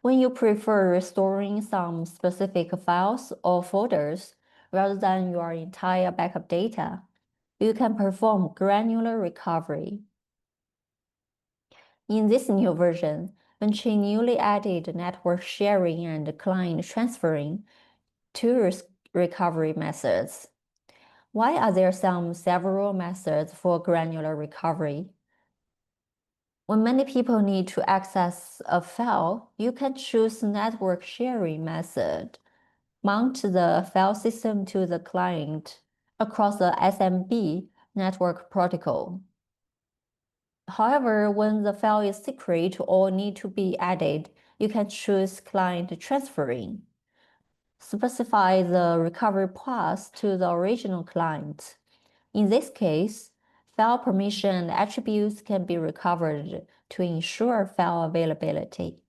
When you prefer restoring some specific files or folders rather than your entire backup data, you can perform granular recovery. In this new version, Vinchin newly added network sharing and client transferring to recovery methods. Why are there several methods for granular recovery? When many people need to access a file, you can choose network sharing method. Mount the file system to the client across the SMB network protocol. However, when the file is secret or need to be added, you can choose client transferring. Specify the recovery path to the original client. In this case, file permission and attributes can be recovered to ensure file availability.